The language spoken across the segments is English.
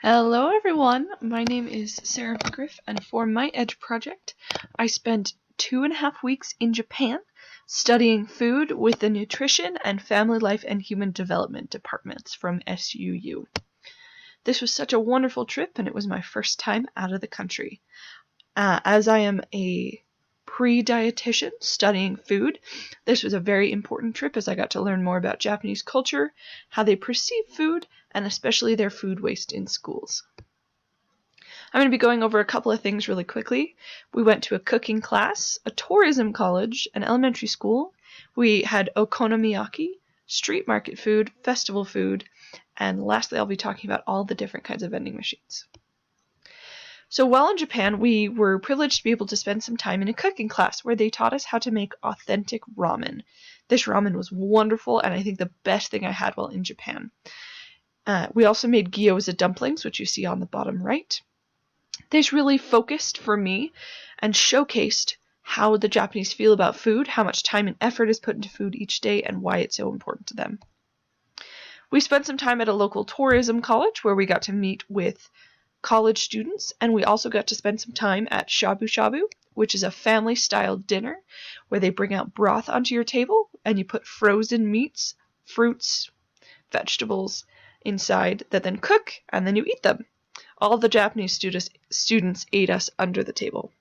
Hello everyone, my name is Sarah McGriff, and for my Edge project, I spent 2.5 weeks in Japan studying food with the Nutrition and Family Life and Human Development departments from SUU. This was such a wonderful trip, and it was my first time out of the country. As I am a pre-dietitian studying food, this was a very important trip as I got to learn more about Japanese culture, how they perceive food, and especially their food waste in schools. I'm going to be going over a couple of things really quickly. We went to a cooking class, a tourism college, an elementary school. We had okonomiyaki, street market food, festival food, and lastly I'll be talking about all the different kinds of vending machines. So while in Japan, we were privileged to be able to spend some time in a cooking class where they taught us how to make authentic ramen. This ramen was wonderful, and I think the best thing I had while in Japan. We also made gyoza dumplings, which you see on the bottom right. This really focused for me and showcased how the Japanese feel about food, how much time and effort is put into food each day, and why it's so important to them. We spent some time at a local tourism college where we got to meet with college students, and we also got to spend some time at shabu shabu, which is a family-style dinner where they bring out broth onto your table and you put frozen meats, fruits, vegetables inside that then cook, and then you eat them. All the Japanese students ate us under the table.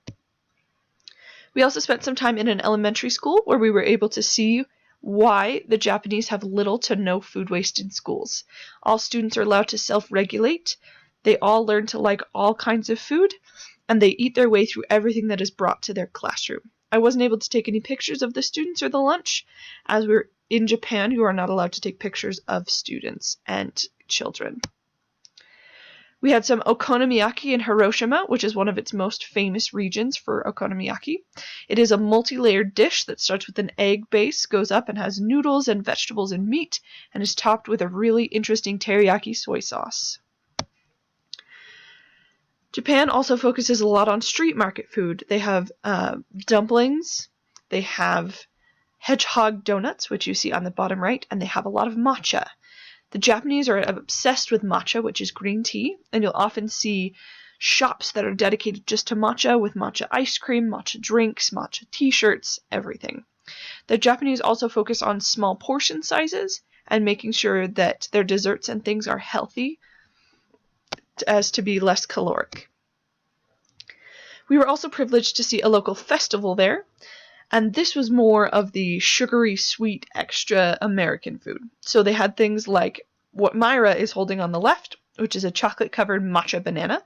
We also spent some time in an elementary school where we were able to see why the Japanese have little to no food waste in schools. All students are allowed to self-regulate. They all learn to like all kinds of food, and they eat their way through everything that is brought to their classroom. I wasn't able to take any pictures of the students or the lunch, as we're in Japan, you are not allowed to take pictures of students and children. We had some okonomiyaki in Hiroshima, which is one of its most famous regions for okonomiyaki. It is a multi-layered dish that starts with an egg base, goes up and has noodles and vegetables and meat, and is topped with a really interesting teriyaki soy sauce. Japan also focuses a lot on street market food. They have dumplings, they have hedgehog donuts, which you see on the bottom right, and they have a lot of matcha. The Japanese are obsessed with matcha, which is green tea, and you'll often see shops that are dedicated just to matcha with matcha ice cream, matcha drinks, matcha t-shirts, everything. The Japanese also focus on small portion sizes and making sure that their desserts and things are healthy as to be less caloric. We were also privileged to see a local festival there, and this was more of the sugary, sweet, extra American food. So they had things like what Myra is holding on the left, which is a chocolate-covered matcha banana.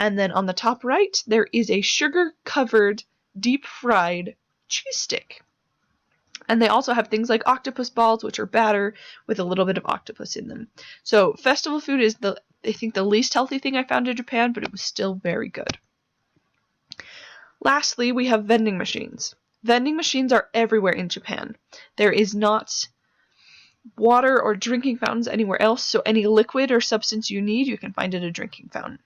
And then on the top right, there is a sugar-covered, deep-fried cheese stick. And they also have things like octopus balls, which are batter with a little bit of octopus in them. So festival food is, I think, the least healthy thing I found in Japan, but it was still very good. Lastly, we have vending machines. Vending machines are everywhere in Japan. There is not water or drinking fountains anywhere else, so any liquid or substance you need, you can find at a drinking fountain.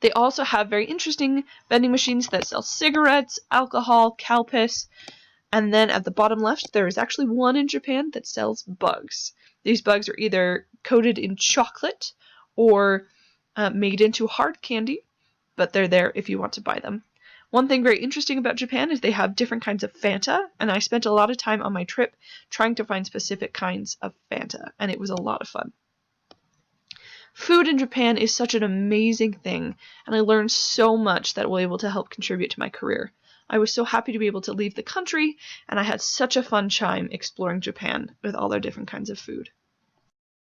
They also have very interesting vending machines that sell cigarettes, alcohol, cow piss, and then at the bottom left, there is actually one in Japan that sells bugs. These bugs are either coated in chocolate or made into hard candy, but they're there if you want to buy them. One thing very interesting about Japan is they have different kinds of Fanta, and I spent a lot of time on my trip trying to find specific kinds of Fanta, and it was a lot of fun. Food in Japan is such an amazing thing, and I learned so much that will be able to help contribute to my career. I was so happy to be able to leave the country, and I had such a fun time exploring Japan with all their different kinds of food.